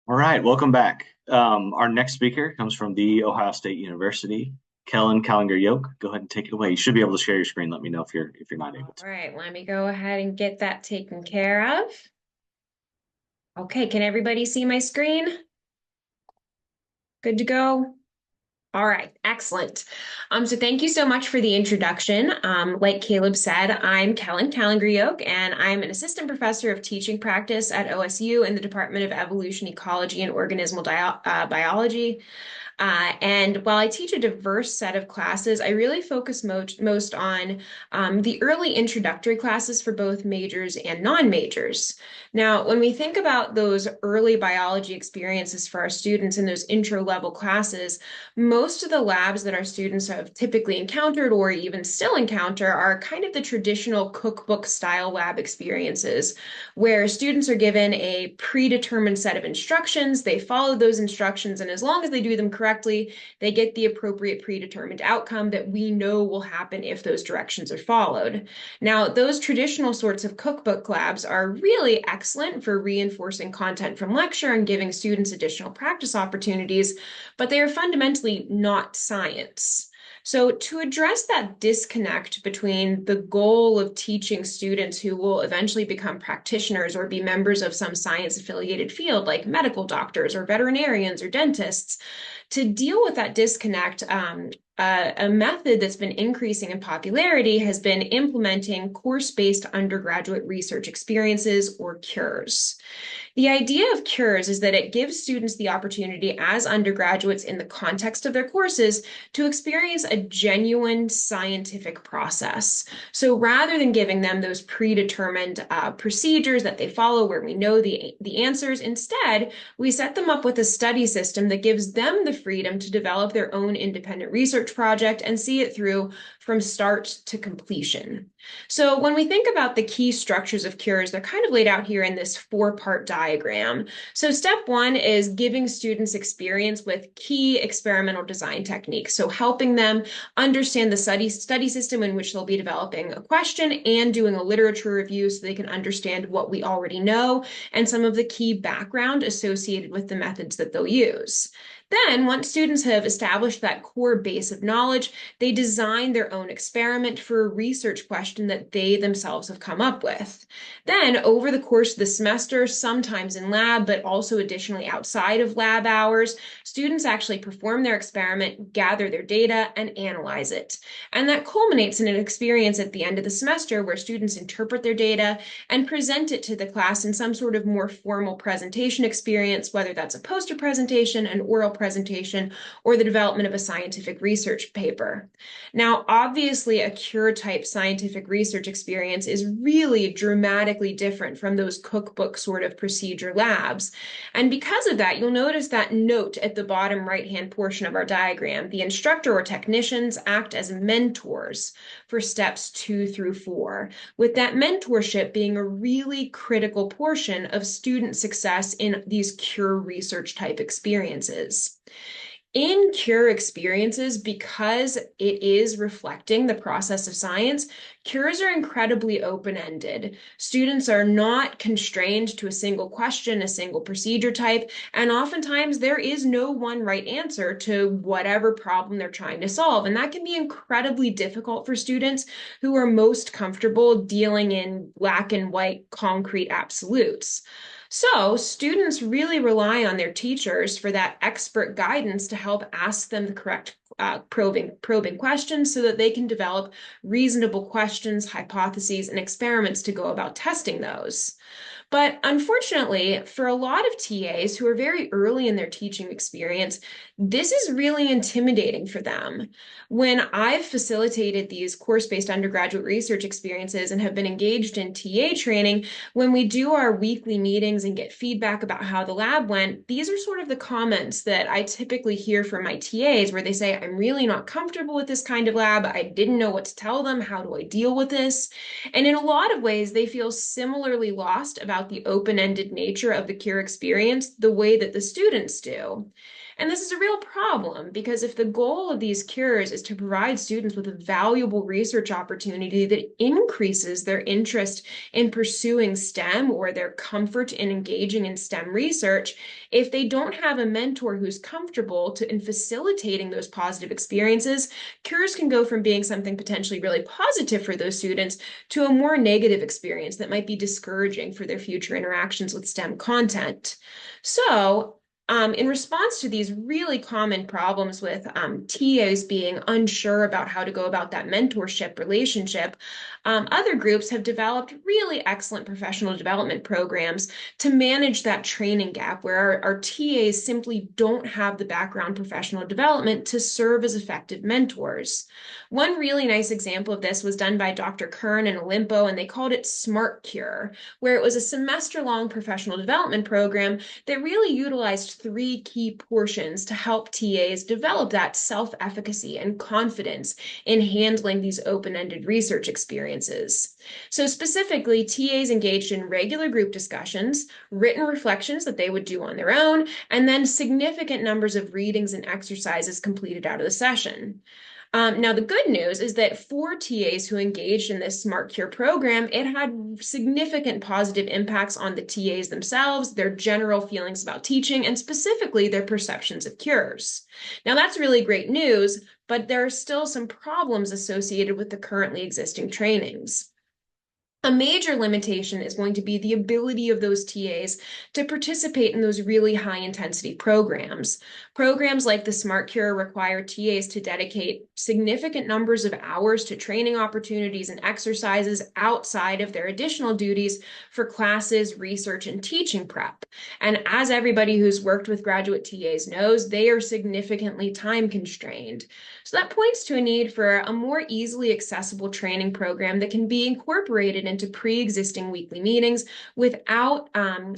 All right, welcome back. Our next speaker comes from the Ohio State University, Calinger Yoak. Go ahead and take it away. You should be able to share your screen. Let me know if you're not able All to. right, let me go ahead and get that taken care of. Okay, can everybody see my screen? Good to go? All right, excellent. So thank you so much for the introduction. Like Caleb said, I'm Kellen Calinger Yoak, and I'm an assistant professor of teaching practice at OSU in the Department of Evolution, Ecology, and Organismal Biology. And while I teach a diverse set of classes, I really focus most on the early introductory classes for both majors and non-majors. Now, when we think about those early biology experiences for our students in those intro level classes, most of the labs that our students have typically encountered or even still encounter are kind of the traditional cookbook style lab experiences, where students are given a predetermined set of instructions, they follow those instructions, and as long as they do them correctly, they get the appropriate predetermined outcome that we know will happen if those directions are followed. Now, those traditional sorts of cookbook labs are really excellent for reinforcing content from lecture and giving students additional practice opportunities, but they are fundamentally not science. So, to address that disconnect between the goal of teaching students who will eventually become practitioners or be members of some science affiliated field, like medical doctors or veterinarians or dentists, to deal with that disconnect, a method that's been increasing in popularity has been implementing course-based undergraduate research experiences, or cures. The idea of cures is that it gives students the opportunity as undergraduates in the context of their courses to experience a genuine scientific process. So rather than giving them those predetermined procedures that they follow where we know the answers, instead, we set them up with a study system that gives them the freedom to develop their own independent research project and see it through from start to completion. So when we think about the key structures of cures, they're kind of laid out here in this four-part diagram. So step one is giving students experience with key experimental design techniques. So helping them understand the study system in which they'll be developing a question and doing a literature review so they can understand what we already know and some of the key background associated with the methods that they'll use. Then, once students have established that core base of knowledge, they design their own experiment for a research question that they themselves have come up with. Then, over the course of the semester, sometimes in lab, but also additionally outside of lab hours, students actually perform their experiment, gather their data, and analyze it. And that culminates in an experience at the end of the semester where students interpret their data and present it to the class in some sort of more formal presentation experience, whether that's a poster presentation, an oral presentation, or the development of a scientific research paper. Now, obviously, a cure type scientific research experience is really dramatically different from those cookbook sort of procedure labs. And because of that, you'll notice that note at the bottom right-hand portion of our diagram. The instructor or technicians act as mentors for steps 2 through 4, with that mentorship being a really critical portion of student success in these cure research type experiences. In cure experiences, because it is reflecting the process of science, cures are incredibly open-ended. Students are not constrained to a single question, a single procedure type, and oftentimes there is no one right answer to whatever problem they're trying to solve. And that can be incredibly difficult for students who are most comfortable dealing in black and white concrete absolutes. So students really rely on their teachers for that expert guidance to help ask them the correct probing questions so that they can develop reasonable questions, hypotheses, and experiments to go about testing those. But unfortunately, for a lot of TAs who are very early in their teaching experience, this is really intimidating for them. When I've facilitated these course-based undergraduate research experiences and have been engaged in TA training, when we do our weekly meetings and get feedback about how the lab went, these are sort of the comments that I typically hear from my TAs where they say, I'm really not comfortable with this kind of lab. I didn't know what to tell them. How do I deal with this? And in a lot of ways, they feel similarly lost about the open-ended nature of the cure experience the way that the students do. And this is a real problem because if the goal of these cures is to provide students with a valuable research opportunity that increases their interest in pursuing STEM or their comfort in engaging in STEM research, if they don't have a mentor who's comfortable in facilitating those positive experiences, cures can go from being something potentially really positive for those students to a more negative experience that might be discouraging for their future interactions with STEM content. So, in response to these really common problems with TAs being unsure about how to go about that mentorship relationship, other groups have developed really excellent professional development programs to manage that training gap where our TAs simply don't have the background professional development to serve as effective mentors. One really nice example of this was done by Dr. Kern and Olimpo, and they called it Smart Cure, where it was a semester-long professional development program that really utilized three key portions to help TAs develop that self-efficacy and confidence in handling these open-ended research experiences. So specifically, TAs engaged in regular group discussions, written reflections that they would do on their own, and then significant numbers of readings and exercises completed out of the session. Now, the good news is that for TAs who engaged in this Smart Cure program, it had significant positive impacts on the TAs themselves, their general feelings about teaching, and specifically their perceptions of cures. Now, that's really great news, but there are still some problems associated with the currently existing trainings. A major limitation is going to be the ability of those TAs to participate in those really high intensity programs. Programs like the Smart Cure require TAs to dedicate significant numbers of hours to training opportunities and exercises outside of their additional duties for classes, research, and teaching prep. And as everybody who's worked with graduate TAs knows, they are significantly time constrained. So that points to a need for a more easily accessible training program that can be incorporated into pre-existing weekly meetings without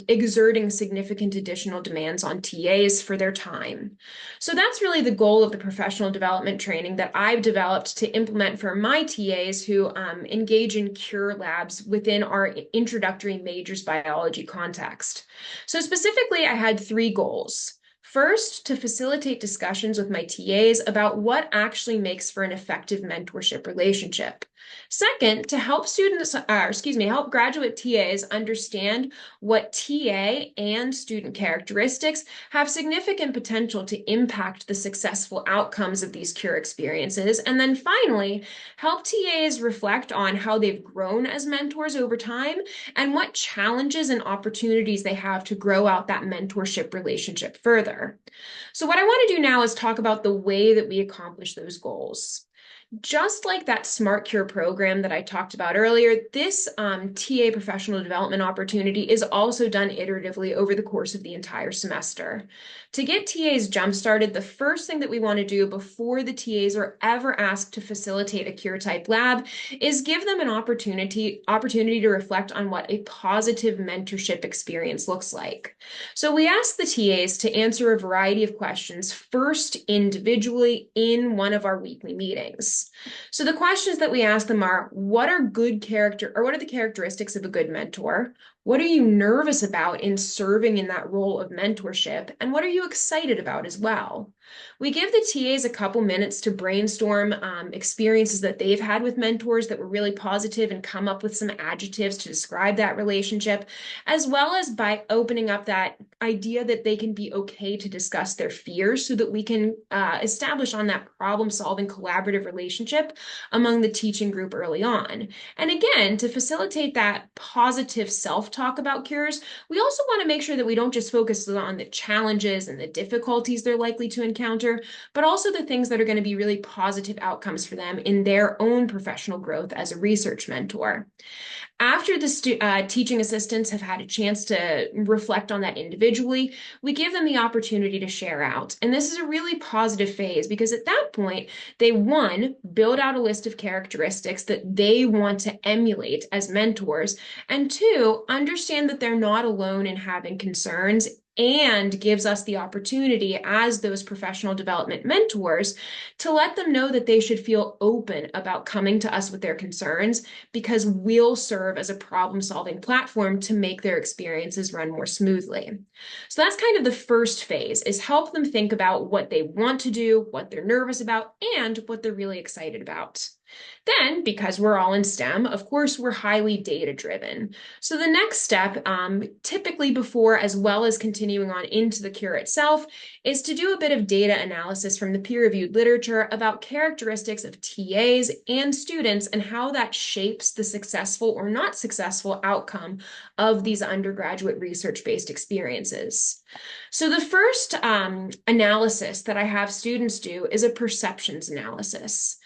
exerting significant additional demands on TAs for their time. So that's really the goal of the professional development training that I've developed to implement for my TAs who engage in cure labs within our introductory majors biology context. So specifically, I had three goals. First, to facilitate discussions with my TAs about what actually makes for an effective mentorship relationship. Second, to help help graduate TAs understand what TA and student characteristics have significant potential to impact the successful outcomes of these cure experiences. And then finally, help TAs reflect on how they've grown as mentors over time and what challenges and opportunities they have to grow out that mentorship relationship further. So what I want to do now is talk about the way that we accomplish those goals. Just like that Smart Cure program that I talked about earlier, this TA professional development opportunity is also done iteratively over the course of the entire semester. To get TAs jump-started, the first thing that we want to do before the TAs are ever asked to facilitate a cure type lab is give them an opportunity to reflect on what a positive mentorship experience looks like. So we ask the TAs to answer a variety of questions, first individually in one of our weekly meetings. So the questions that we ask them are, what are the characteristics of a good mentor? What are you nervous about in serving in that role of mentorship? And what are you excited about as well? We give the TAs a couple minutes to brainstorm experiences that they've had with mentors that were really positive and come up with some adjectives to describe that relationship, as well as by opening up that idea that they can be okay to discuss their fears so that we can establish on that problem-solving collaborative relationship among the teaching group early on. And again, to facilitate that positive self-talk about cures, we also want to make sure that we don't just focus on the challenges and the difficulties they're likely to encounter, but also the things that are going to be really positive outcomes for them in their own professional growth as a research mentor. After the teaching assistants have had a chance to reflect on that individually, we give them the opportunity to share out. And this is a really positive phase because at that point, they, one, build out a list of characteristics that they want to emulate as mentors, and two, understand that they're not alone in having concerns and gives us the opportunity as those professional development mentors to let them know that they should feel open about coming to us with their concerns, because we'll serve as a problem-solving platform to make their experiences run more smoothly. So that's kind of the first phase, is help them think about what they want to do, what they're nervous about, and what they're really excited about. Then, because we're all in STEM, of course, we're highly data-driven. So the next step, typically before as well as continuing on into the cure itself, is to do a bit of data analysis from the peer-reviewed literature about characteristics of TAs and students and how that shapes the successful or not successful outcome of these undergraduate research-based experiences. So the first analysis that I have students do is a perceptions analysis.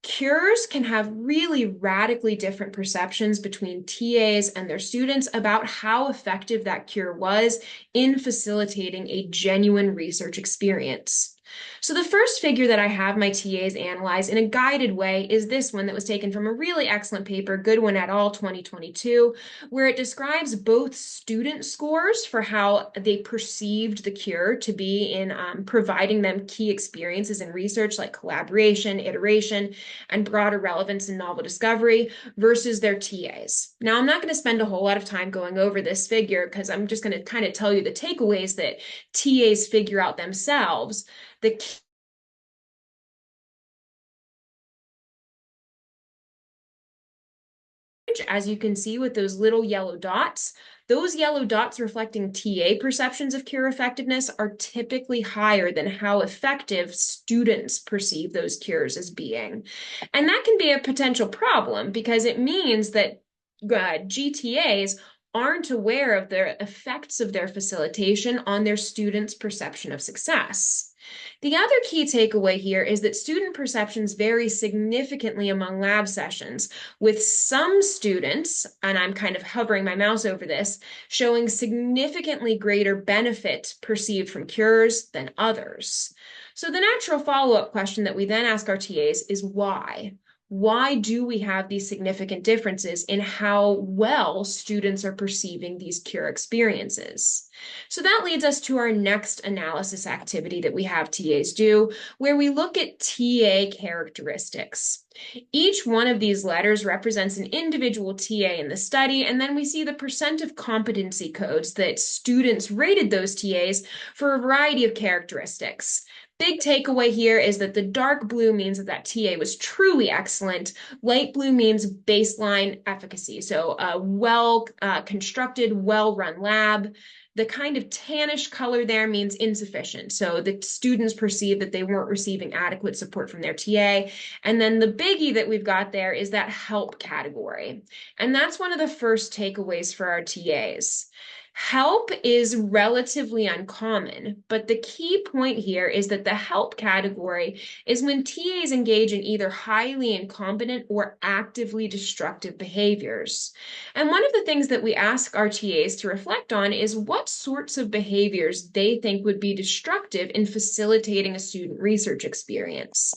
Cures can have really radically different perceptions between TAs and their students about how effective that cure was in facilitating a genuine research experience. So the first figure that I have my TAs analyze in a guided way is this one that was taken from a really excellent paper, Goodwin et al. 2022, where it describes both student scores for how they perceived the cure to be in providing them key experiences in research like collaboration, iteration, and broader relevance in novel discovery versus their TAs. Now, I'm not going to spend a whole lot of time going over this figure because I'm just going to kind of tell you the takeaways that TAs figure out themselves. The as you can see with those little yellow dots, those yellow dots reflecting TA perceptions of cure effectiveness are typically higher than how effective students perceive those cures as being. And that can be a potential problem because it means that GTAs aren't aware of the effects of their facilitation on their students' perception of success. The other key takeaway here is that student perceptions vary significantly among lab sessions, with some students, and I'm kind of hovering my mouse over this, showing significantly greater benefit perceived from cures than others. So the natural follow-up question that we then ask our TAs is why? Why do we have these significant differences in how well students are perceiving these cure experiences? So that leads us to our next analysis activity that we have TAs do, where we look at TA characteristics. Each one of these letters represents an individual TA in the study, and then we see the percent of competency codes that students rated those TAs for a variety of characteristics. Big takeaway here is that the dark blue means that that TA was truly excellent. Light blue means baseline efficacy, so a well-constructed, well-run lab. The kind of tannish color there means insufficient. So the students perceive that they weren't receiving adequate support from their TA. And then the biggie that we've got there is that help category. And that's one of the first takeaways for our TAs. Help is relatively uncommon, but the key point here is that the help category is when TAs engage in either highly incompetent or actively destructive behaviors. And one of the things that we ask our TAs to reflect on is what sorts of behaviors they think would be destructive in facilitating a student research experience.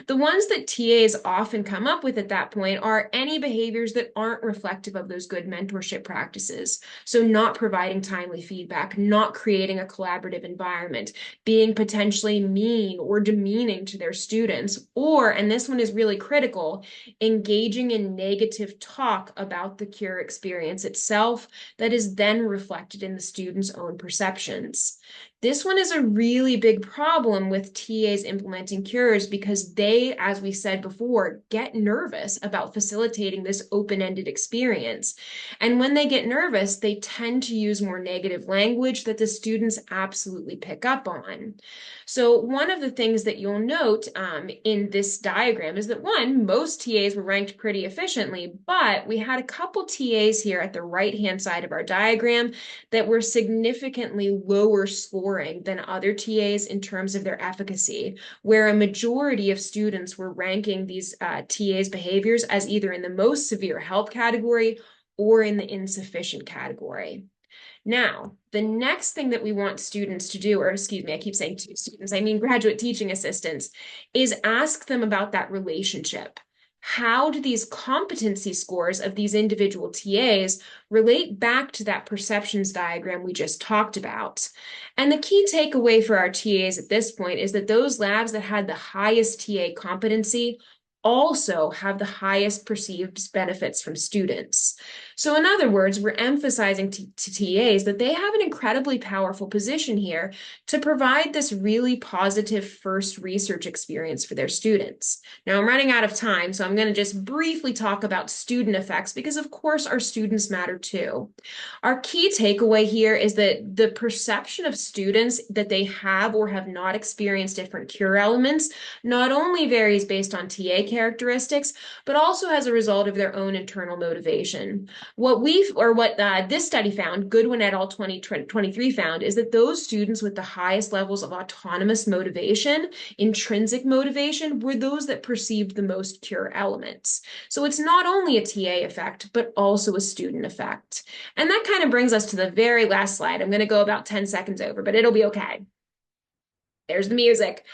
The ones that TAs often come up with at that point are any behaviors that aren't reflective of those good mentorship practices. So not providing timely feedback, not creating a collaborative environment, being potentially mean or demeaning to their students, or, and this one is really critical, engaging in negative talk about the cure experience itself that is then reflected in the student's own perceptions. This one is a really big problem with TAs implementing cures because they, as we said before, get nervous about facilitating this open-ended experience. And when they get nervous, they tend to use more negative language that the students absolutely pick up on. So one of the things that you'll note in this diagram is that one, most TAs were ranked pretty efficiently, but we had a couple TAs here at the right-hand side of our diagram that were significantly lower scoring than other TAs in terms of their efficacy, where a majority of students were ranking these TAs' behaviors as either in the most severe help category or in the insufficient category. Now, the next thing that we want students to do, or excuse me, I keep saying students, I mean graduate teaching assistants, is ask them about that relationship. how do these competency scores of these individual TAs relate back to that perceptions diagram we just talked about? And the key takeaway for our TAs at this point is that those labs that had the highest TA competency also have the highest perceived benefits from students. So, in other words, we're emphasizing to TAs that they have an incredibly powerful position here to provide this really positive first research experience for their students. Now, I'm running out of time, so I'm going to just briefly talk about student effects because, of course, our students matter too. Our key takeaway here is that the perception of students that they have or have not experienced different cure elements not only varies based on TA characteristics, but also as a result of their own internal motivation. What this study found, Goodwin et al. 2023 found, is that those students with the highest levels of autonomous motivation, intrinsic motivation, were those that perceived the most cure elements. So it's not only a TA effect, but also a student effect. And that kind of brings us to the very last slide. I'm going to go about 10 seconds over, but it'll be okay. There's the music.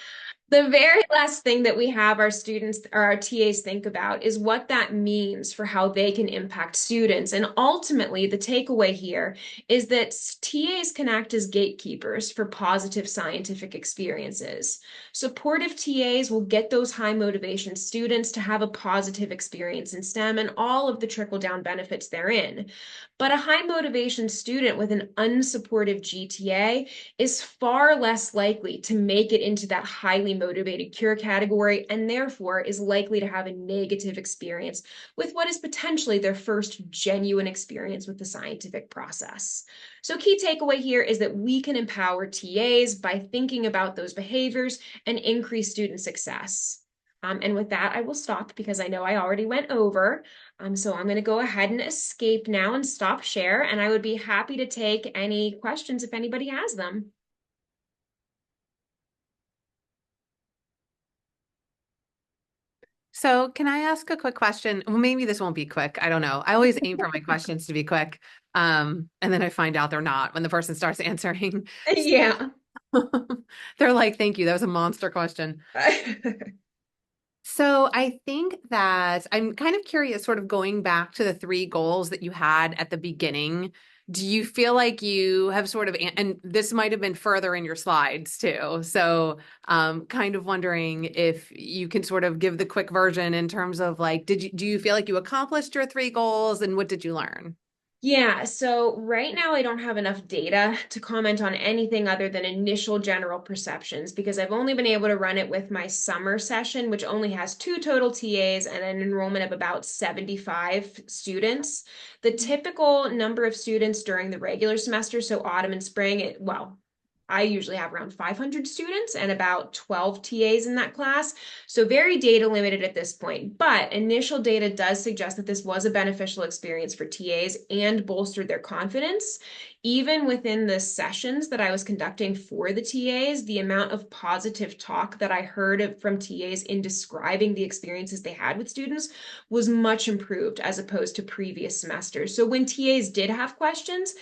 The very last thing that we have our students or our TAs think about is what that means for how they can impact students. And ultimately, the takeaway here is that TAs can act as gatekeepers for positive scientific experiences. Supportive TAs will get those high motivation students to have a positive experience in STEM and all of the trickle down benefits therein. But a high motivation student with an unsupportive GTA is far less likely to make it into that highly motivated cure category and therefore is likely to have a negative experience with what is potentially their first genuine experience with the scientific process. So key takeaway here is that we can empower TAs by thinking about those behaviors and increase student success. And with that, I will stop because I know I already went over. So I'm going to go ahead and escape now and stop share, and I would be happy to take any questions if anybody has them. So can I ask a quick question? Well, maybe this won't be quick. I don't know. I always aim for my questions to be quick. And then I find out they're not when the person starts answering. Yeah. They're like, thank you. That was a monster question. So I think that I'm kind of curious, sort of going back to the three goals that you had at the beginning. Do you feel like you have sort of, and this might have been further in your slides too. So kind of wondering if you can sort of give the quick version in terms of like, do you feel like you accomplished your three goals and what did you learn? Yeah, so right now I don't have enough data to comment on anything other than initial general perceptions because I've only been able to run it with my summer session, which only has two total TAs and an enrollment of about 75 students. The typical number of students during the regular semester, so autumn and spring, I usually have around 500 students and about 12 TAs in that class. So very data limited at this point, but initial data does suggest that this was a beneficial experience for TAs and bolstered their confidence. Even within the sessions that I was conducting for the TAs, the amount of positive talk that I heard from TAs in describing the experiences they had with students was much improved as opposed to previous semesters. So when TAs did have questions,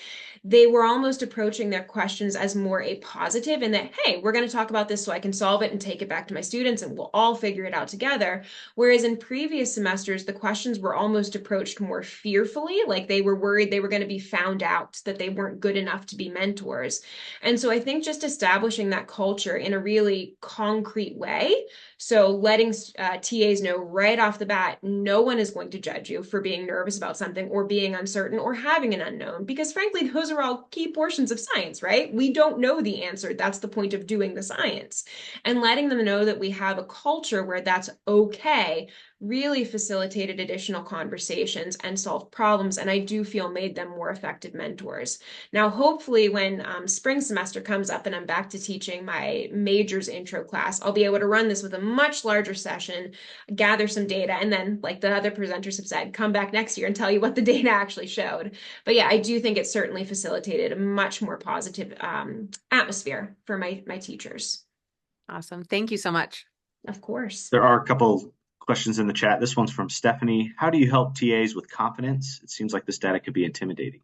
they were almost approaching their questions as more a positive and that, hey, we're going to talk about this so I can solve it and take it back to my students and we'll all figure it out together. Whereas in previous semesters, the questions were almost approached more fearfully, like they were worried they were going to be found out, that they weren't good enough to be mentors. And so I think just establishing that culture in a really concrete way. So letting TAs know right off the bat, no one is going to judge you for being nervous about something or being uncertain or having an unknown, because frankly, those are all key portions of science, right? We don't know the answer. That's the point of doing the science. And letting them know that we have a culture where that's okay really facilitated additional conversations and solved problems, and I do feel made them more effective mentors. Now, hopefully when spring semester comes up and I'm back to teaching my majors intro class, I'll be able to run this with a much larger session, gather some data, and then, like the other presenters have said, come back next year and tell you what the data actually showed. But yeah, I do think it certainly facilitated a much more positive atmosphere for my teachers. Awesome. Thank you so much. Of course. There are a couple questions in the chat. This one's from Stephanie. How do you help TAs with confidence? It seems like this data could be intimidating.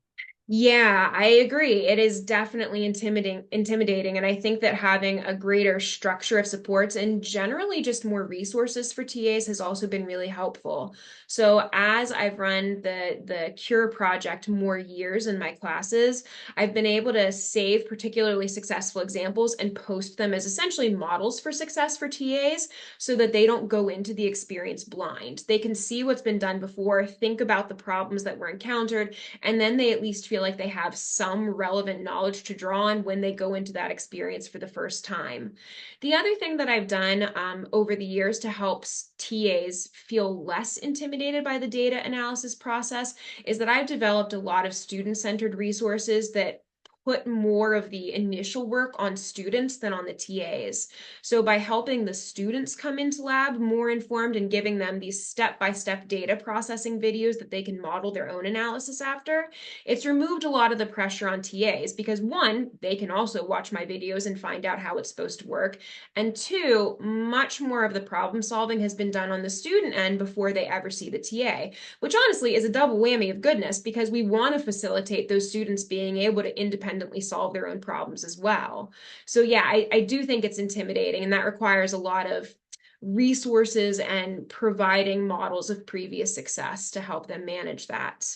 Yeah, I agree. It is definitely intimidating. And I think that having a greater structure of supports and generally just more resources for TAs has also been really helpful. So as I've run the Cure project more years in my classes, I've been able to save particularly successful examples and post them as essentially models for success for TAs so that they don't go into the experience blind. They can see what's been done before, think about the problems that were encountered, and then they at least feel like they have some relevant knowledge to draw on when they go into that experience for the first time. The other thing that I've done over the years to help TAs feel less intimidated by the data analysis process is that I've developed a lot of student-centered resources that put more of the initial work on students than on the TAs. So by helping the students come into lab more informed and giving them these step-by-step data processing videos that they can model their own analysis after, it's removed a lot of the pressure on TAs because one, they can also watch my videos and find out how it's supposed to work. And two, much more of the problem solving has been done on the student end before they ever see the TA, which honestly is a double whammy of goodness because we want to facilitate those students being able to independently solve their own problems as well. So yeah, I do think it's intimidating, and that requires a lot of resources and providing models of previous success to help them manage that.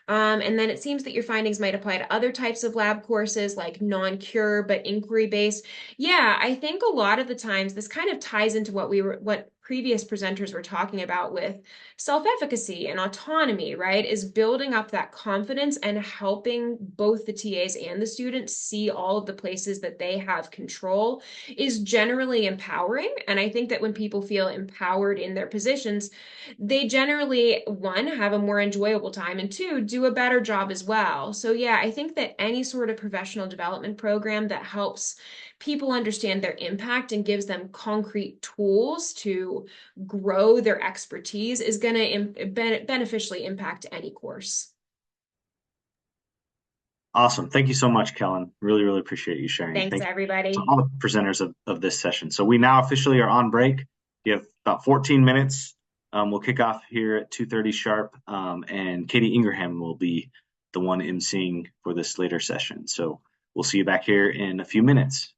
And then it seems that your findings might apply to other types of lab courses like non-cure but inquiry-based. Yeah, I think a lot of the times this kind of ties into what previous presenters were talking about with self-efficacy and autonomy, right? Is building up that confidence and helping both the TAs and the students see all of the places that they have control is generally empowering. And I think that when people feel empowered in their positions, they generally, one, have a more enjoyable time, and two, do a better job as well. So yeah, I think that any sort of professional development program that helps people understand their impact and gives them concrete tools to grow their expertise is going to beneficially impact any course. Awesome. Thank you so much, Kellen. Really, really appreciate you sharing. Thanks, Thank you to everybody. all the presenters of this session. So we now officially are on break. You have about 14 minutes. We'll kick off here at 2:30 sharp, and Katie Ingraham will be the one emceeing for this later session. So we'll see you back here in a few minutes.